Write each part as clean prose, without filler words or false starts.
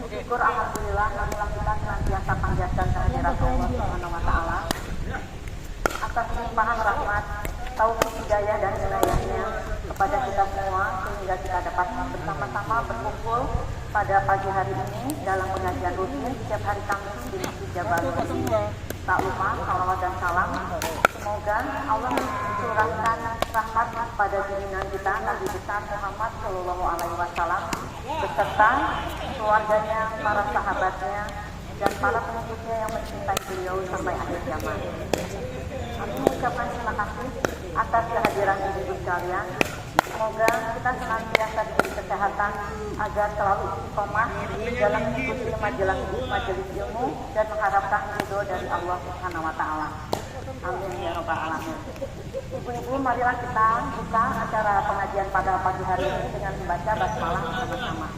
Syukur alhamdulillah marilah kita senantiasa panjatkan kehadirat Allah Subhanahu wa taala atas limpahan rahmat, taufik hidayah dan inayahnya kepada kita semua sehingga kita dapat bersama-sama berkumpul pada pagi hari ini dalam pengajian rutin setiap hari Kamis di Masjid Jabalul Ulum. Tak lupa salawat dan salam semoga Allah mencurahkan rahmat pada junjungan kita Nabi besar Muhammad Shallallahu Alaihi Wasallam beserta keluarganya, para sahabatnya dan para pengikutnya yang mencintai beliau sampai akhir zaman. Kami mengucapkan terima kasih atas kehadiran ibu sekalian. Semoga kita senantiasa diberi kesehatan agar selalu istiqomah dalam mengikuti majelis ilmu dan mengharapkan ridho dari Allah Subhanahu wa taala. Amin ya rabbal alamin. Ibu-ibu, marilah kita buka acara pengajian pada pagi hari ini dengan membaca basmalah bersama-sama.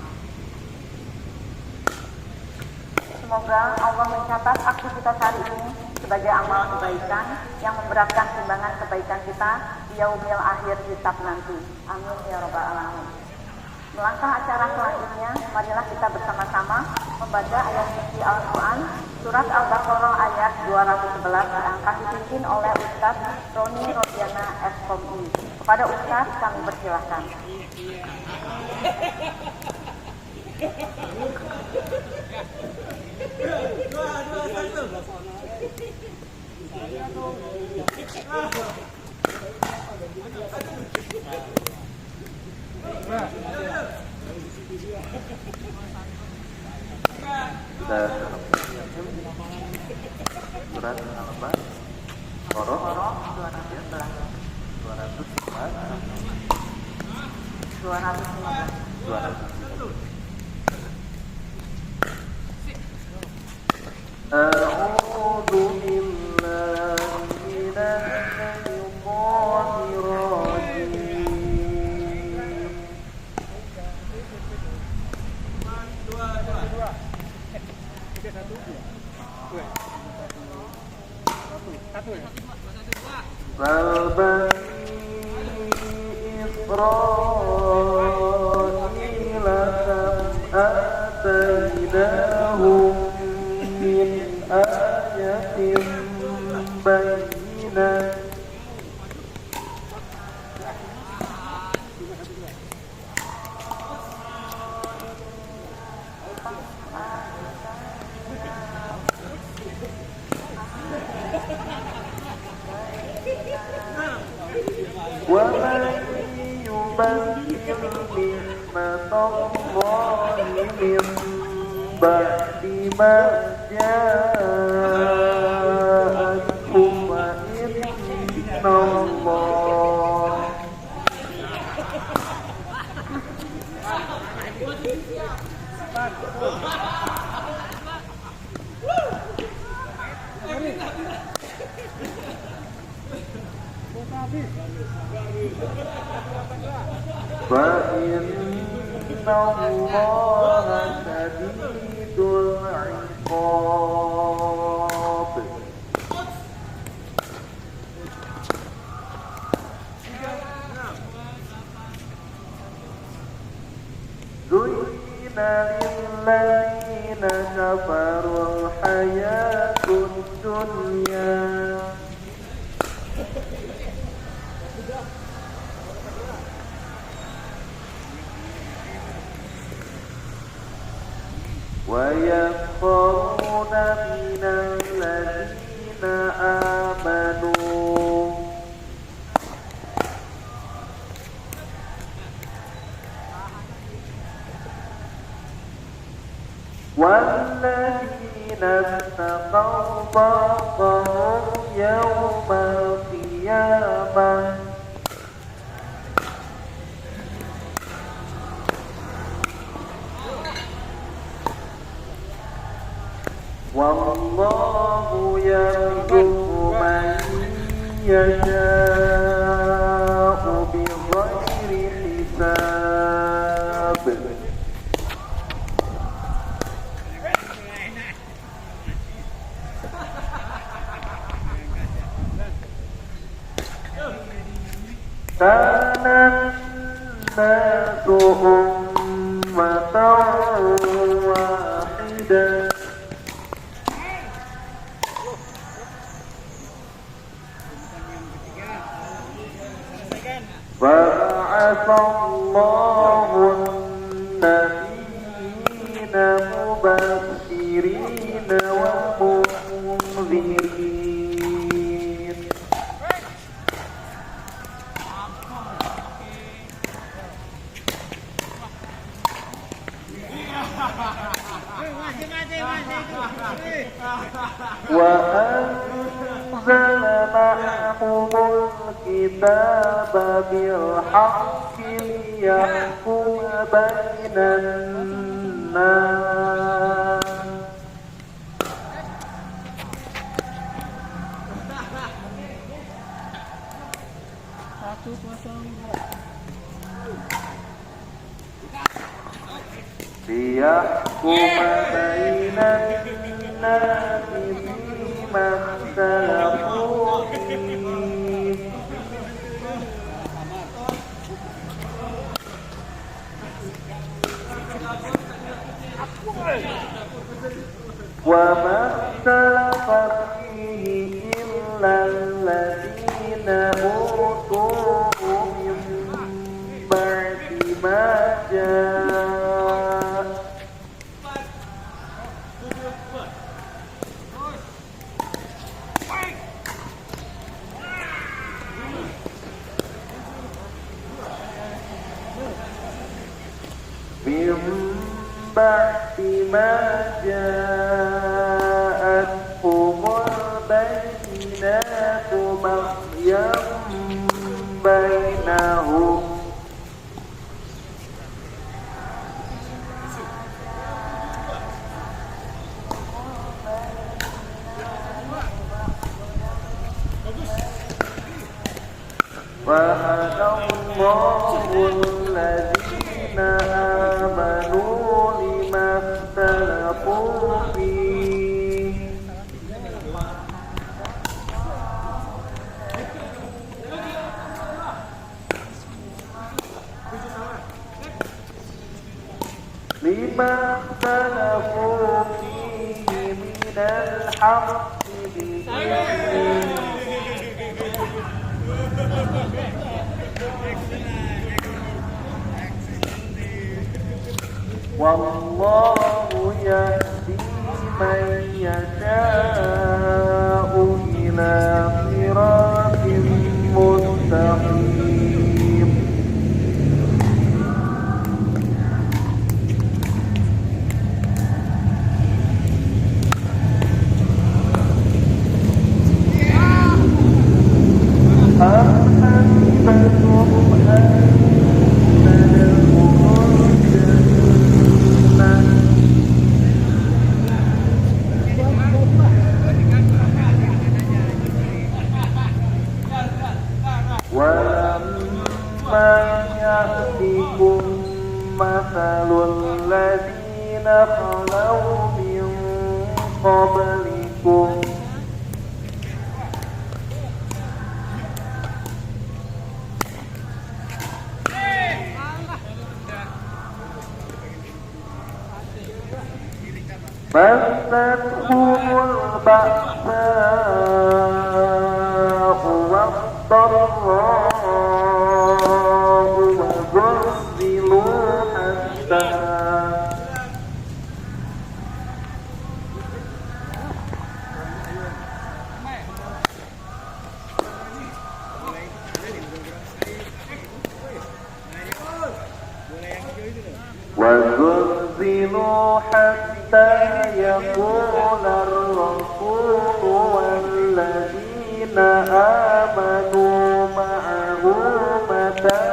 Semoga Allah mencatat aktivitas hari ini sebagai amal kebaikan yang memberatkan timbangan kebaikan kita di yaumil akhir hisab nanti. Amin ya rabbal alamin. Melangkah acara selanjutnya, marilah kita bersama-sama membaca ayat suci Al-Quran surat Al-Baqarah ayat 211 yang akan dipimpin oleh Ustaz Roni Rodiana SKOMI. Kepada Ustaz kami persilahkan. Sudah surat Al-Baqarah 215. A'udzu billahi minasy syaithanir rajim. Isra'il atainahum min ayatin bayyinah. وَمَنْ يُبَدِّلْ نِعْمَةَ اللَّهِ مِنْ بَعْدِ مَا جَاءَتْهُ فَإِنَّ اللَّهَ syadidul iqab. Zuyyina lilladzina kafarul hayatud dunya وَيَسْخَرُونَ مِنَ الَّذِينَ آمَنُوا وَالَّذِينَ اتَّقَوْا فَوْقَهُمْ يَوْمَ الْقِيَامَةِ Wallahu yarzuqu man yasha'u bighairi hisab. Kana an-nasu ummatan بعث الله النبيين مبشرين ومنذرين وأنزل معهم الكتاب بالحق ليحكم بين الناس بين الناس فيما اختلفوا فيه وما اختلف فيه إلا الذين أوتوه من بعد ما جاء جاءتهم البينات بغيا بينهم وهدى الله الذين آمنوا لما اختلفوا فيه من الحق بإذنه والله يهدي من يشاء إلى صراط مستقيم ولما يأتكم مثل الذين خلوا من قبلكم مستهم البأساء والضراء وزلزلوا حتى يقول الرسول والذين آمنوا معه متى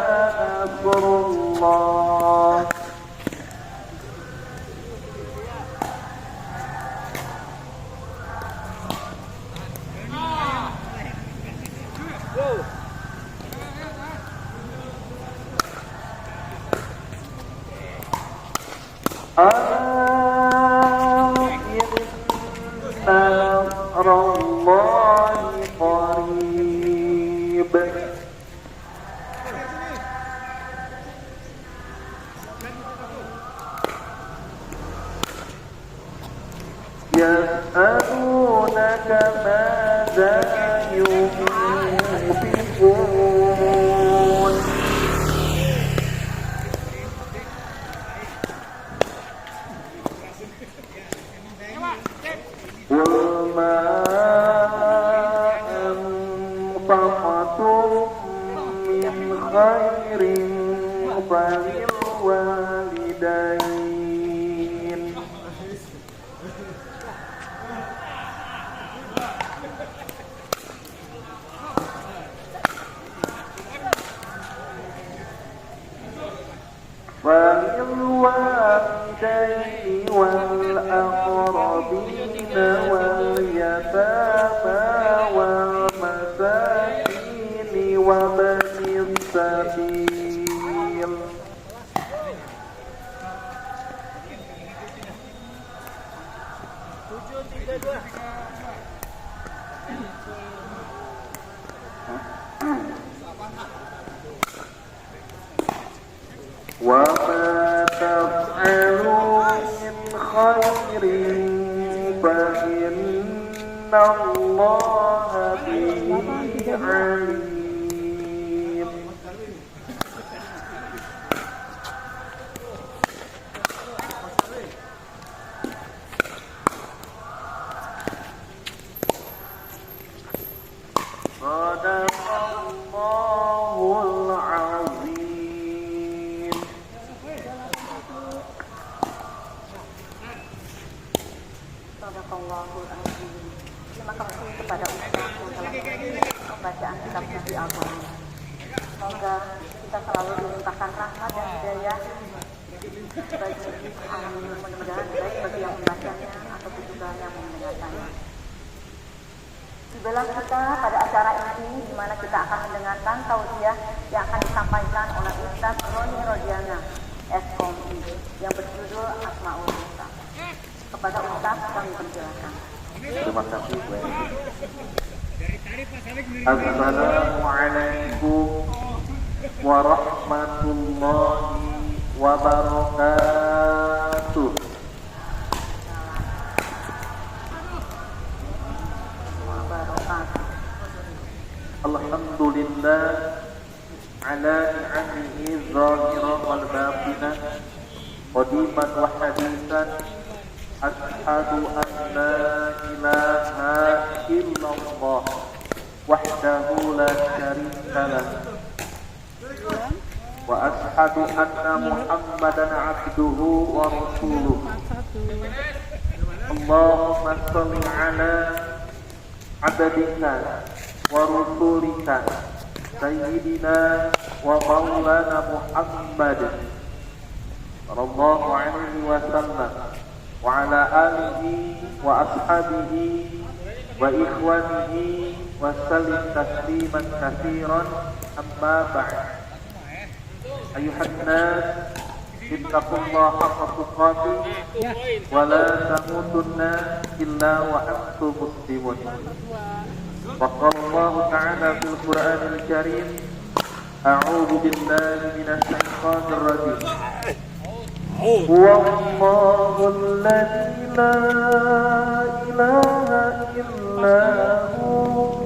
نصر الله نصر الله قريب يسألونك ماذا ينفقون والأقربين واليتامى والمساكين وابن السبيل. وما تفعلوا من خير فإن الله به عليم. صدق الله العظيم. Sadaqallahul azim. Terima kasih kepada Ustaz yang telah memberikan pembacaan kitab suci Al-Quran. Semoga kita selalu dilimpahkan rahmat dan hidayah bagi amin. Mudah-mudahan baik bagi yang membacanya ataupun juga yang mendengarkannya. Di belah kita pada acara ini di mana kita akan mendengarkan tausiah yang akan disampaikan oleh Ustaz Roni Rodiana SKOMI yang berjudul Asmaul Husna. Kepada Ustaz kami persilakan. Terima kasih. Assalamualaikum warahmatullahi wabarakatuh. Alhamdulillah ala ni'amihi zahira wal batinah qadiman wa hadithan. Ashhadu an la ilaha illallah wahdahu la syarika lah wa ashhadu anna Muhammadan abduhu wa rasuluh. Allahumma shalli ala abdika wa rasulika sayyidina wa maulana Muhammad sallallahu alaihi wasallam wa ala alihi wa ashabihi wa ikhwanihi wa sallim tasliman katsiran amma ba'd. Ayuhan nas ittaqullaha haqqa tuqatih wa la tamutunna illa wa antum muslimun. Wa qala Allah ta'ala fil Qur'anil Karim a'udzu billahi minasy syaithanir rajim. Huwallahu alladzi la ilaha illa hu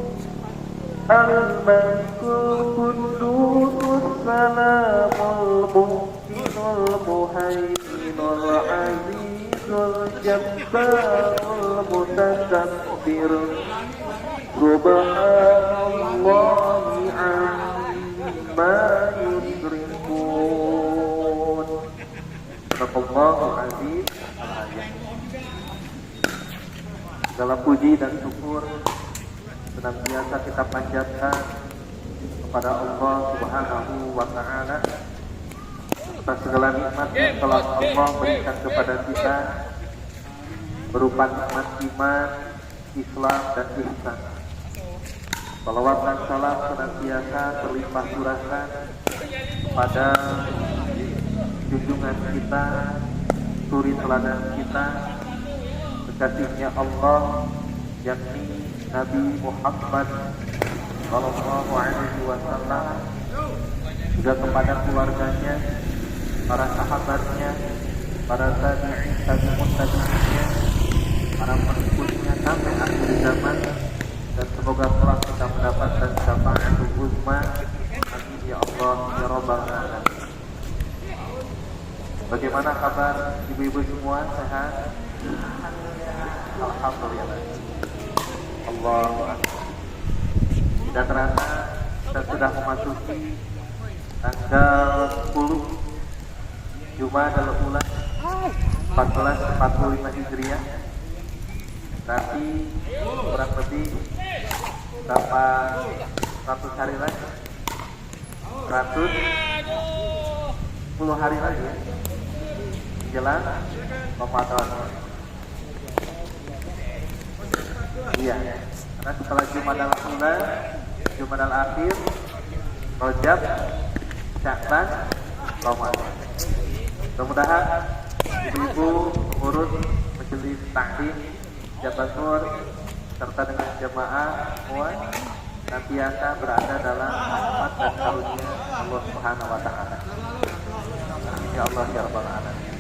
al-malikul quddus salamul mu'minul muhaiminul azizul jabbarul mutakabbir subhanallahi amma yushrikun. Allahu azim. Segala puji dan syukur senantiasa kita panjatkan kepada Allah Subhanahu wa taala atas segala nikmat yang telah Allah berikan kepada kita berupa nikmat iman, Islam dan ihsan. Salawat dan salam senantiasa terlimpah curahkan pada junjungan kita, suri teladan kita, kekasihnya Allah, yakni Nabi Muhammad sallallahu alaihi wasallam, juga kepada keluarganya, para sahabatnya, para tabi'in tabi'innya, para pengikutnya sampai akhir zaman, dan semoga telah kita mendapatkan syafaatul uzma. Amin ya Allah ya rabbal alamin. Bagaimana kabar ibu-ibu semua? Sehat? Alhamdulillah. Allahu akbar. Tidak terasa kita sudah memasuki tanggal 10 Jumadil Ula 1445 Hijriah. Nanti kurang lebih berapa 100 hari lagi, 110 hari lagi ya. menjelang Ramadan. Iya, karena setelah Jumadal Ula, Jumadal Akhir, Rajab, Sya'ban, Ramadan. Mudah-mudahan ibu-ibu pengurus majelis taklim Jabat Nur serta dengan jemaah semua senantiasa berada dalam rahmat dan karunia Allah Subhanahu wa taala. Ya Allah ya Rabbal alamin.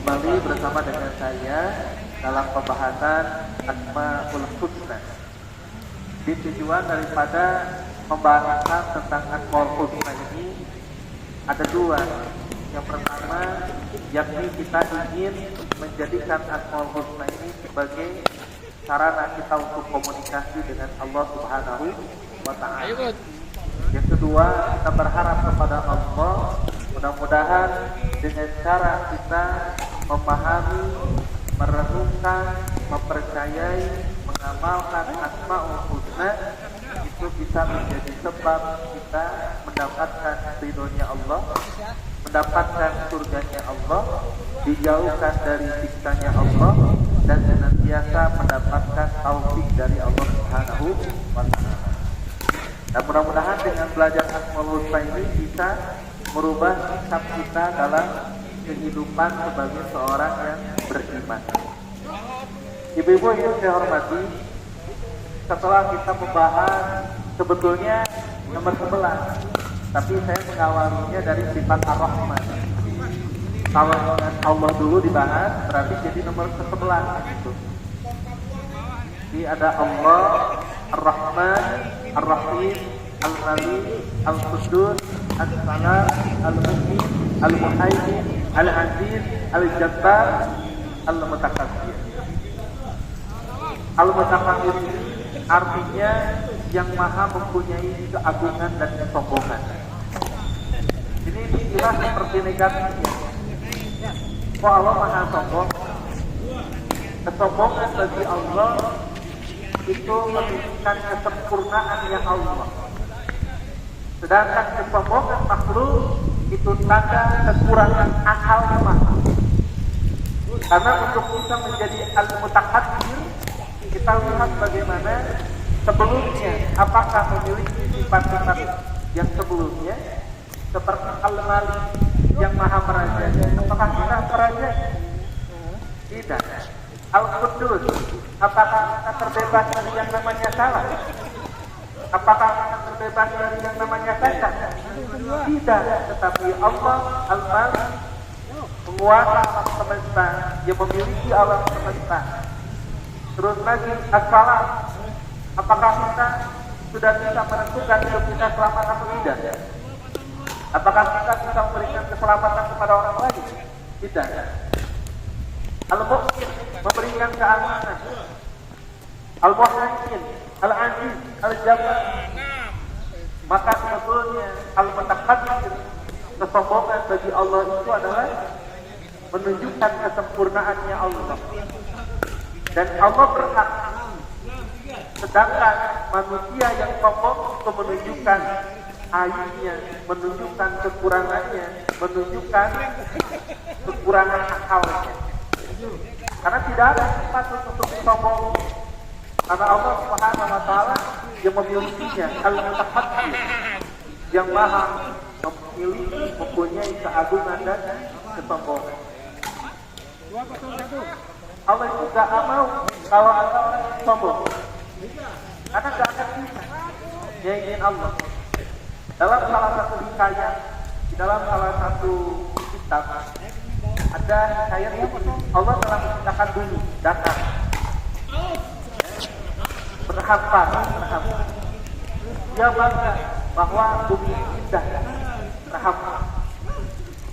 Kembali bersama dengan saya dalam pembahasan Asmaul Husna. Di tujuan daripada pembahasan tentang Asmaul Husna ini ada dua. Yang pertama, yakni kita ingin menjadikan Asmaul Husna ini sebagai sarana kita untuk komunikasi dengan Allah Subhanahu wa taala. Yang kedua, kita berharap kepada Allah mudah-mudahan dengan cara kita memahami, merenungkan, mempercayai, mengamalkan Asmaul Husna itu bisa menjadi sebab kita mendapatkan ridhonya Allah, mendapatkan surganya Allah, dijauhkan dari siksanya Allah, dan senantiasa mendapatkan taufik dari Allah Subhanahu wa taala. Dan mudah-mudahan dengan belajar Asmaul Husna ini bisa merubah sikap kita dalam kehidupan sebagai seorang yang beriman. Ibu-ibu yang saya hormati, setelah kita membahas sebetulnya nomor 11, tapi saya mengawalinya dari sifat Ar-Rahman. Kalau dengan Allah dulu dibahas, berarti jadi nomor 11 gitu. Jadi ada Allah, Ar-Rahman, Ar-Rahim, Al-Malik, Al-Quddus, As-Salam, Al-Mu'min, Al-Muhaimin, Al-Aziz, Al-Jabbar, Al-Mutakabbir. Al-Mutakabbir artinya yang maha mempunyai keagungan dan kesombongan. Ini istilah seperti negatifnya. Kok Allah maha sombong? Kesombongan bagi Allah itu menunjukkan kesempurnaannya Allah. Sedangkan kesombongan makhluk itu tanda kekurangan akalnya makhluk. Karena untuk bisa menjadi al-mutakabbir, kita lihat bagaimana sebelumnya, apakah memiliki sifat-sifat yang sebelumnya seperti Al-Malik yang maha meraja, apakah kita meraja? Tidak. Al-Quddus, apakah kita terbebas dari yang namanya salah? Apakah kita terbebas dari yang namanya cacat? Tidak. Tetapi Allah Al-Malik, penguasa alam semesta, yang memiliki alam semesta. Terus lagi As-Salam, apakah kita sudah bisa menentukan hidup kita selamat atau tidak? Apakah kita bisa memberikan keselamatan kepada orang lain? Tidak. Al-Mu'min, memberikan keamanan. Al-Muhaimin, Al-Aziz, Al-Jabbar. Maka sebetulnya Al-Mutakabbir, kesombongan bagi Allah itu adalah menunjukkan kesempurnaannya Allah. Dan Allah berhak. Sedangkan manusia yang sombong itu menunjukkan aibnya, menunjukkan kekurangannya, menunjukkan kekurangan akalnya. Karena tidak ada tempat untuk sombong. Karena Allah Subhanahu wa taala yang memilikinya, Al-Mutakabbir, yang maha memiliki, mempunyai keagungan dan kesombongan. Allah itu gak mau kalau ada orang yang sombong, karena gak akan bisa. Dia ingin Allah. Dalam salah satu hikayat, di dalam salah satu kitab, ada hikayat yang Allah telah menciptakan bumi, datar, berhampa. Dia bangga bahwa bumi indah, berhampa.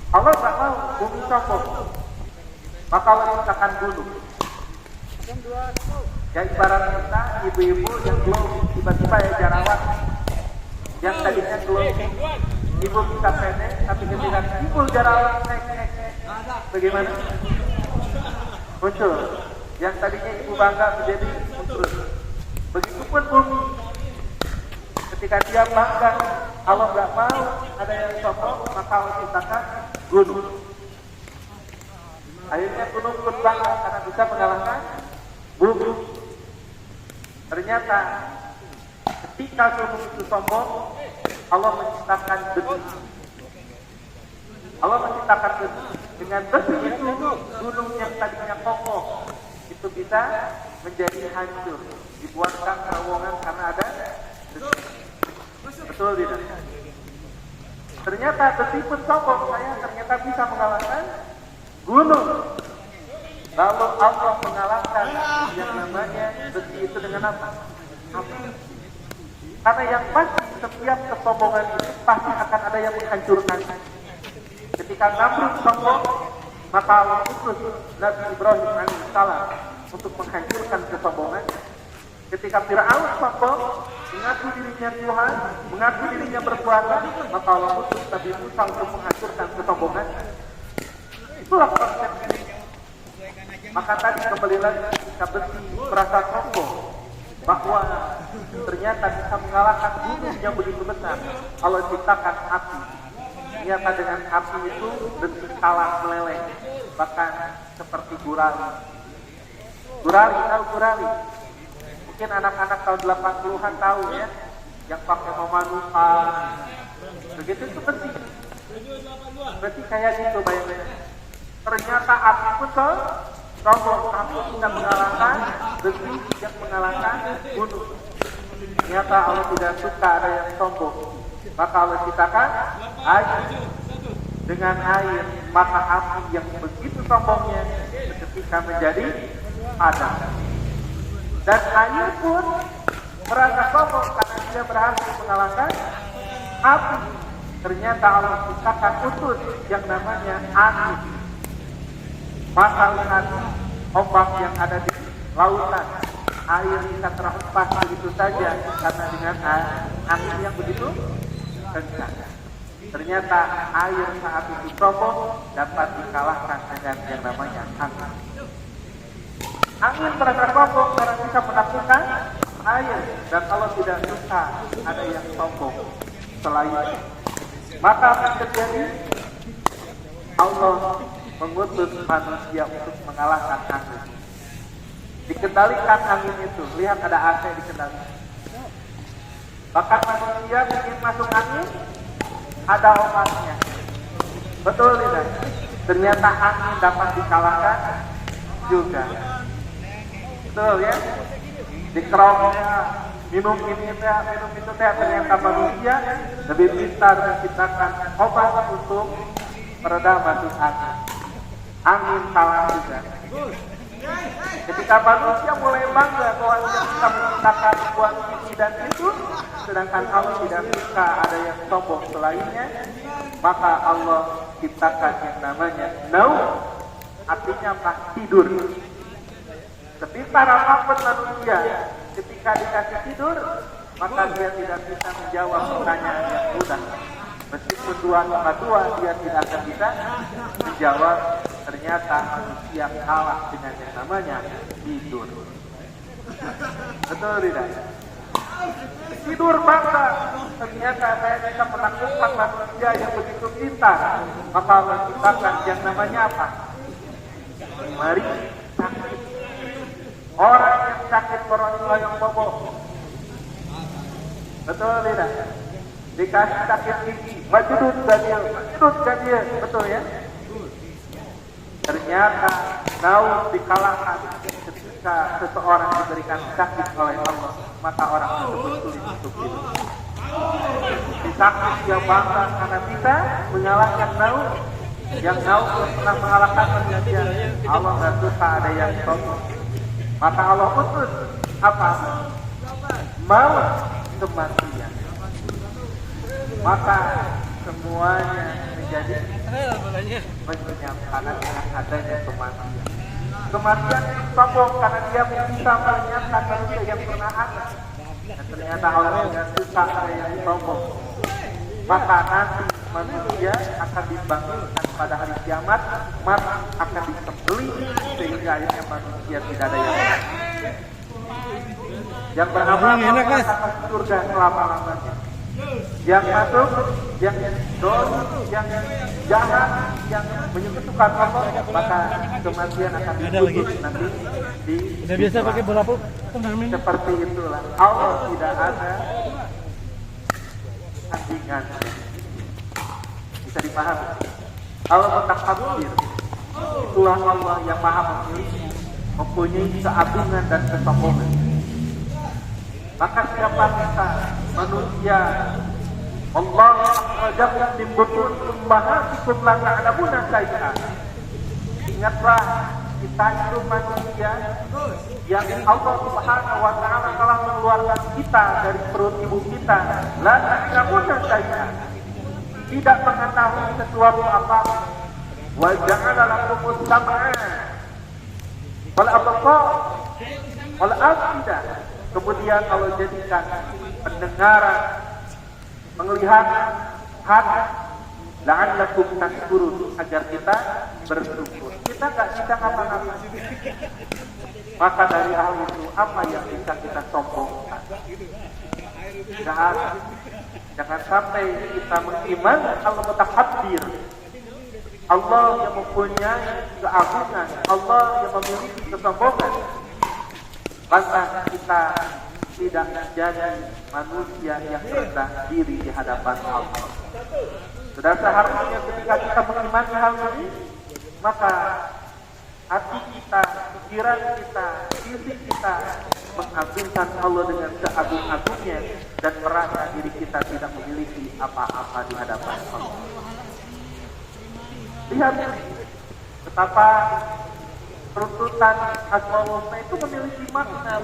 Allah gak mau bumi sombong. Maka Allah menciptakan gunung. Ya ibarat kita ibu-ibu yang belum tiba-tiba ya jerawat, yang tadinya belum ibu bisa pendek, tapi ketika ibu jerawat naik, bagaimana? Muncul. Yang tadinya ibu bangga menjadi muncul. Begitupun bumi. Ketika dia bangga, Allah nggak mau ada yang sombong, maka Allah ciptakan gunung. Akhirnya gunung pun bangga karena bisa mengalahkan bumi. Ternyata ketika gunung itu sombong, Allah menciptakan besi. Allah menciptakan besi. Dengan besi itu, gunung yang tadinya kokoh itu bisa menjadi hancur, dibuatkan terowongan karena ada besi. Betul tidak? Ternyata besi pun sombong, saya ternyata bisa mengalahkan gunung. Lalu Allah mengalahkan yang namanya besi itu dengan apa? Api. Karena yang pasti setiap kesombongan itu pasti akan ada yang menghancurkan. Ketika Namrud sombong, maka Allah utus Nabi Ibrahim alaihissalam untuk menghancurkan kesombongan. Ketika Fir'aun sombong, mengaku dirinya Tuhan, mengaku dirinya berkuasa, maka Allah utus Nabi Musa untuk menghancurkan kesombongan. Itulah konsepnya. Maka tadi kembali lagi ketika besi merasa sombong bahwa ternyata bisa mengalahkan gunung yang begitu besar. Allah ciptakan api. Ternyata dengan api itu besi kalah meleleh, bahkan seperti gurali. Gurali, tahu gurali? Mungkin anak-anak tahun 80-an tahu ya, yang pakai memanufa. Begitu itu besi. Besi kayak gitu bayangnya. Ternyata api pun sombong, tapi tidak mengalahkan besi yang mengalahkan gunung. Ternyata Allah tidak suka ada yang sombong. Maka Allah ciptakan air. Dengan air, maka api yang begitu sombongnya ketika menjadi padam. Dan air pun merasa sombong karena dia berhasil mengalahkan api. Ternyata Allah ciptakan utus yang namanya angin. Maka lihat ombak yang ada di lautan, air bisa terhempas begitu saja karena dengan angin yang begitu kencang. Ternyata air saat itu sombong dapat dikalahkan dengan yang namanya angin. Angin merasa sombong karena bisa menaklukkan air, dan kalau tidak suka ada yang sombong selain. Maka akan terjadi Allah mengutus manusia untuk mengalahkan angin. Dikendalikan angin itu, lihat ada AC dikendalikan. Bahkan manusia ingin masuk angin, ada obatnya. Betul tidak? Ternyata angin dapat dikalahkan juga. Betul ya? Dikerongnya, minum ini teh, minum itu teh, ternyata manusia lebih pintar menciptakan obat untuk meredam masuk angin. Angin kalah juga. Ketika manusia mulai bangga bahwa dia bisa menciptakan buat ini dan itu, sedangkan Allah tidak suka ada yang sombong selainnya, maka Allah ciptakan yang namanya naum, artinya apa? Tidur. Sepintar apapun manusia, ketika dikasih tidur, maka dia tidak bisa menjawab pertanyaan yang mudah. Meskipun 2 dia tidak akan bisa menjawab. Ternyata manusia kalah dengan yang namanya tidur. Betul tidak? Tidur bangga. Ternyata saya bisa menaklukkan manusia yang begitu pintar. Maka Allah ciptakan yang namanya apa? Mari sakit. Orang yang sakit corona yang bobo. Betul tidak? Dikasih sakit gigi, majudut gadil, betul ya? Ternyata naum dikalahkan ketika seseorang diberikan sakit oleh Allah, maka orang tersebut sulit untuk hidup. Di sakit dia bangga karena bisa mengalahkan naum, yang naum pernah mengalahkan manusia. Allah tidak suka ada yang sombong. Maka Allah utus apa? Maut, kematian. Maka semuanya menjadi menyampaikan dengan adanya kematian. Kematian sombong karena dia bisa menyatakan manusia yang pernah ada. Dan ternyata Allah tidak suka ada yang sombong. Maka nanti manusia akan dibangunkan pada hari kiamat, mati akan disembelih sehingga akhirnya manusia tidak ada yang beramal akan surga selama-lamanya. Yang masuk, yang dosa, yang jahat yang menyekutukan Allah, maka kematian akan dituntut nanti di Udah biasa pakai bola pun seperti itulah. Allah tidak ada tandingan. Bisa dipahami. Allah mutakabbir. Itulah Allah yang maha memiliki, mempunyai keagungan dan kesombongan. Maka siapa kita manusia, Allah akhrajakum min butun ummahatikum la ta'lamuna syai'an. Ingatlah, kita itu manusia yang Allah Subhanahu wa taala telah mengeluarkan kita dari perut ibu kita, la ta'lamuna syai'an. Tidak mengetahui sesuatu apa-apa. Wa ja'ala lakumus sam'a wal absar wal afida. Kemudian Allah jadikan pendengaran, penglihatan, hati, la'allakum tashkurun, agar kita bersyukur. Kita nggak bisa ngapa-ngapa. Maka dari hal itu apa yang bisa kita sombongkan? Tidak ada. Jangan sampai kita mengimani Allah mutakabbir, Allah yang mempunyai keagungan, Allah yang memiliki kesombongan, lantas kita tidak menjadi manusia yang rendah diri di hadapan Allah. Sudah seharusnya ketika kita mengimani hal ini, maka hati kita, pikiran kita, fisik kita mengagungkan Allah dengan seagung-agungnya dan merasa diri kita tidak memiliki apa-apa di hadapan Allah. Lihat betapa runtutan Asmaul Husna itu memiliki makna.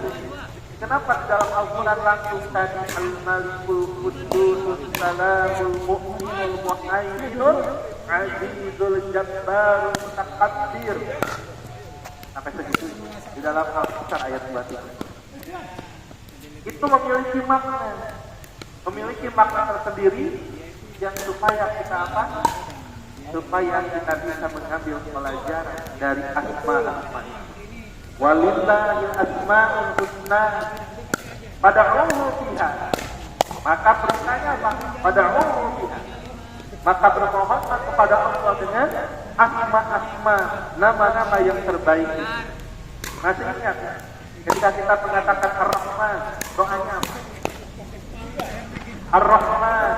Kenapa di dalam Al-Quran langsung tadi Al-Malikul Quddus Salamul Mu'minul Muhaiminul Azizul Jabbarul Mutakabbir. Sampai segitu di dalam Al-Quran ayat 23. Itu memiliki makna tersendiri yang supaya kita apa? Supaya kita bisa mengambil pelajaran dari asma-asma. Walillahil asmaul husna fad'uhu biha. Maka bertanya fad'uhu biha. Maka bermohonlah kepada Allah dengan asma-asma, nama-nama yang terbaik. Masih ingat ketika kita mengatakan Ar-Rahman, doanya Ar-Rahman,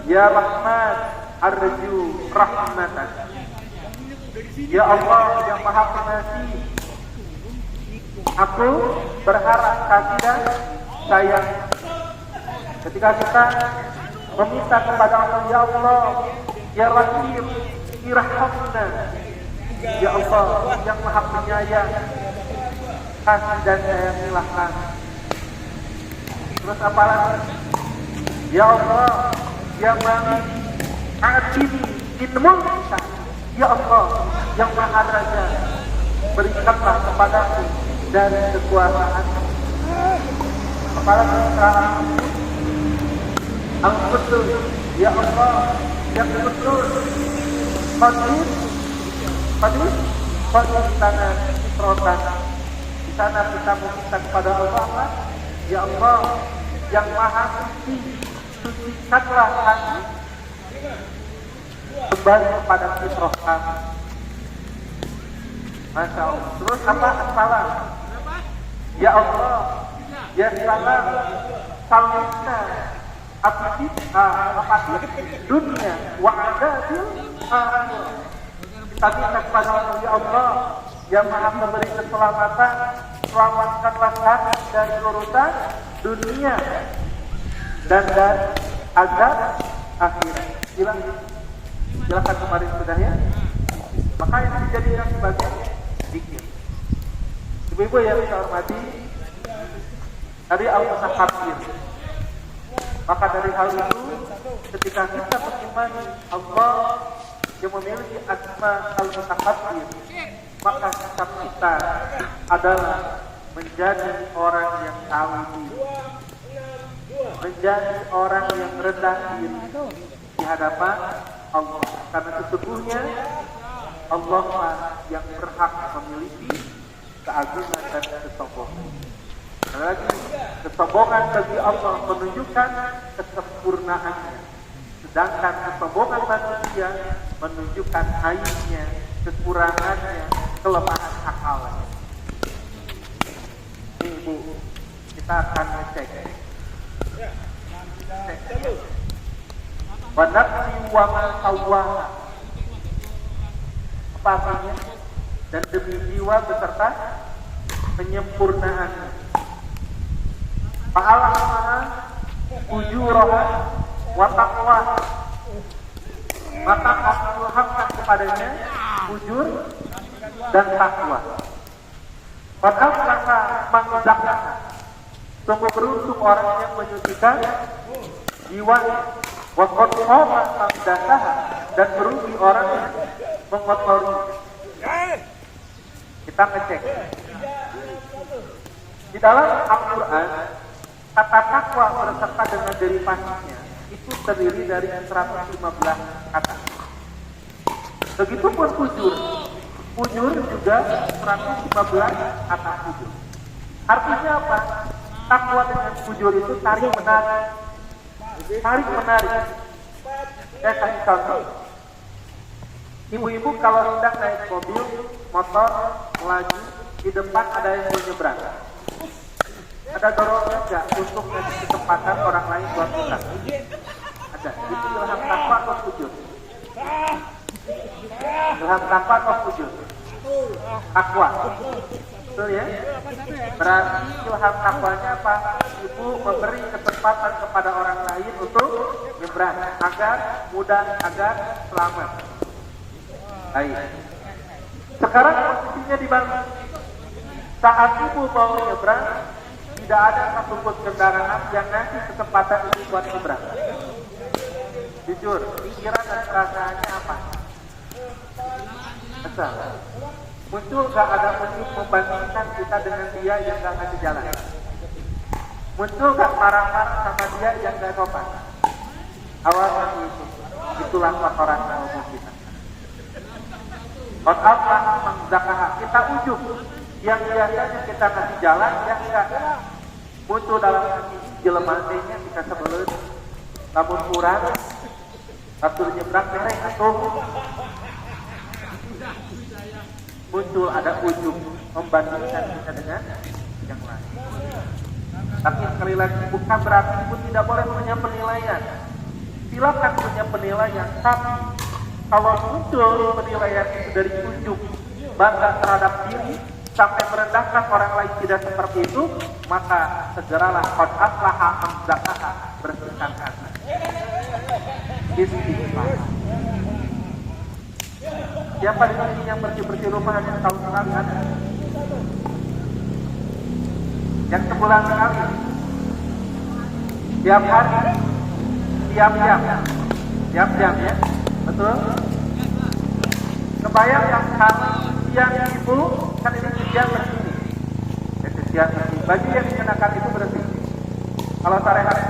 ya Rahman, arju rahmatan. Ya Allah yang Maha Pengasih, aku berharap kasih dan sayang. Ketika kita meminta kepada Allah, ya Allah, ya Rahim, irhamna. Ya Allah yang Maha Penyayang, kasih dan sayangilah kami. Terus apa lagi? Ya Allah yang Maha Adili ilmu kita, ya Allah yang Maha Raja, berikanlah kepadaku dari kekuasaan. Apalagi sekarang Al-Qudus, ya Allah yang Qudus, Qadir tangan rotan. Di sana kita meminta kepada Allah, ya Allah yang Maha Suci, sucikanlah kami kembali kepada fitrah kami. Masya Allah. Terus apa? Salam. Ya Allah, ya salam, salamna dunia wa adabil akhirah. Kita minta kepada Allah, ya Allah yang Maha memberi keselamatan, selamatkanlah kami dari urusan dunia dan dari azab akhirat. Silakan kemarin sudah ya. Maka ini dijadikan sebagai zikir. Ibu-ibu yang saya hormati, tadi al-mutakabbir. Maka dari hal itu, ketika kita mengimani Allah yang memiliki asma al-mutakabbir, maka sikap kita adalah menjadi orang yang tahu diri, menjadi orang yang rendah diri di hadapan Allah. Karena sesungguhnya Allah yang berhak memiliki keagungan dan kesombongan. Lagi kesombongan bagi Allah menunjukkan kesempurnaannya, Sedangkan kesombongan manusia menunjukkan aibnya, kekurangannya, kelemahan akalnya. Ini Bu, kita akan ngecek. Wa nafsi wa ma sawwaha. Apa artinya? Dan demi jiwa beserta penyempurnaannya. Fa'alhamaha ujuraha wa taqwaha. Maka kami ilhamkan kepadanya ujur dan takwa. Qad aflaha man zakkaha. Sungguh beruntung orang yang menyucikan jiwanya. Wa qad khaba man dassaha. Dan merugi orang yang mengotori. Kita ngecek. Di dalam Al-Quran, kata takwa berserta dengan derivasinya itu terdiri dari 115 kata. Begitupun fujur. Fujur juga 115 kata fujur. Artinya apa? Takwa dengan fujur itu tarik menarik. Tarik menarik. Saya kasih contoh. Ibu-ibu kalau sedang naik mobil, motor, melaju, di depan ada yang mau nyebrang. Ada dorongan nggak untuk ngasih kesempatan orang lain buat kita? Ada. Itu ilham takwa atau fujur? Ilham takwa atau fujur? Takwa. Betul ya? Berarti ilham takwanya apa? Ibu memberi kesempatan kepada orang lain untuk nyebrang agar mudah, agar selamat. Baik. Sekarang posisinya dibalik. Saat ibu mau nyebrang, tidak ada satupun kendaraan yang ngasih kesempatan ibu buat nyebrang. Jujur, pikiran dan perasaannya apa? Kesal. Muncul gak ada muncul membandingkan kita dengan dia yang gak ngasih jalan? Muncul gak marah-marah sama dia yang gak sopan? Awalnya itu. Itulah kotoran ilmu kita. Qad-aflaha man zakkaha. Kita ujub. Yang biasanya kita kasih jalan, yang enggak muncul dalam hati jelemaannya kita sebelut. Namun kurang, atur nyebrang merek atau muncul ada ujub membandingkan kita dengan yang lain. Tapi sekali lagi bukan berarti ibu tidak boleh punya penilaian. Silakan punya penilaian, tapi kalau muncul penilaian itu dari ujub bangga terhadap diri sampai merendahkan orang lain tidak seperti itu, maka segeralah qad aflaha man zakkaha, bersihkan hati. Istighfar. Siapa di sini yang bersih-bersih rumah hanya tahun sekali ada? Yang sebulan sekali? Tiap hari? Tiap jam? Tiap jam ya? Betul? Kebayang yang kalau siang ibu kan ini siang bersih. Siang bersih. Baju yang dikenakan itu bersih. Kalau sore hari,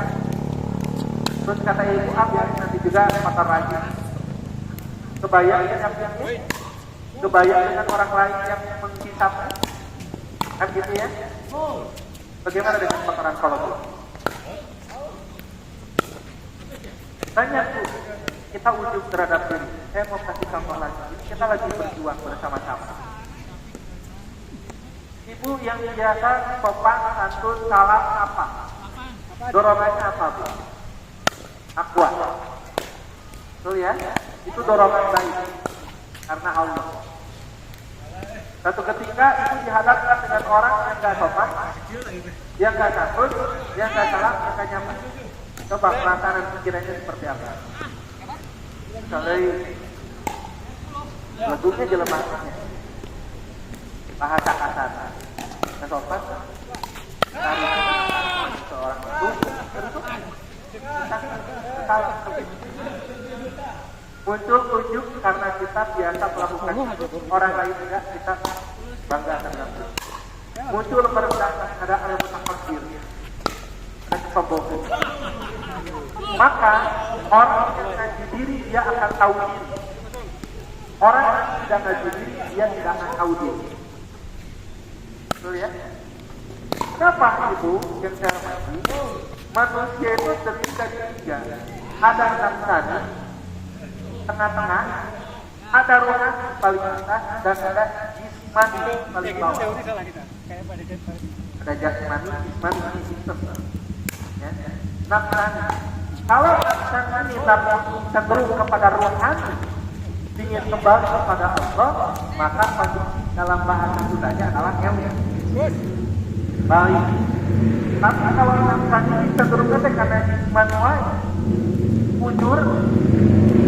terus kata ibu, biar nanti juga kotor lagi. Kebayang dengan siangnya? Kebayang dengan orang lain yang menghisap? Kan gitu ya? Bagaimana dengan kotoran kolot? Tanya Bu, kita ujub terhadap diri. Saya mau kasih contoh lagi. Kita lagi berjuang bersama-sama. Ibu yang biasa sopan, santun, salam apa? Dorongannya apa Bu? Akwa. Betul ya? Itu dorongan baik. Karena Allah. Satu ketika ibu dihadapkan dengan orang yang gak sopan, yang gak santun, yang gak salam, yang gak nyaman. Coba perasaan dan pikirannya seperti apa? Misalnya lagunya jelemaannya, bahasa kasar, gak sopan, tarik seorang ibu, tentu salah. Muncul ujub karena kita biasa melakukan orang lain enggak, kita bangga terhadap itu. Muncul merendahkan, ada al-mutakabbir, ada kesombongan. Maka orang yang ngaji diri dia akan tahu diri. Orang yang tidak ngaji diri dia tidak akan tahu diri. Betul ya? Kenapa ibu yang saya hormati? Manusia itu terdiri dari tiga. ada nafsani tengah-tengah, ada rohani paling atas, dan ada jismani paling bawah. Ada jasmani, jismani, sistem. Ya. Nafsani. Kalau nafsani tapi cenderung kepada rohani, ingin kembali kepada Allah, maka dalam bahasa Sundanya adalah ilmu. Baik. Tapi kalau nafsani cenderung karena jismani bujur,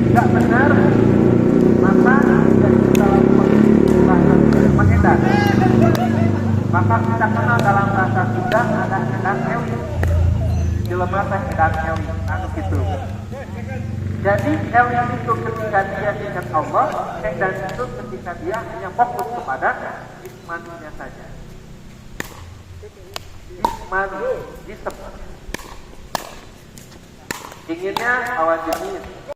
tidak benar, maka dari dalam bahasa mengedan. Maka kita kenal dalam bahasa Sunda ada edan ewi. Jelema teh edan ewi, anu gitu. Jadi ewi itu ketika dia ingat Allah, edan itu ketika dia hanya fokus kepada jismaninya saja. Jismani, jism. Inginnya awan jenis.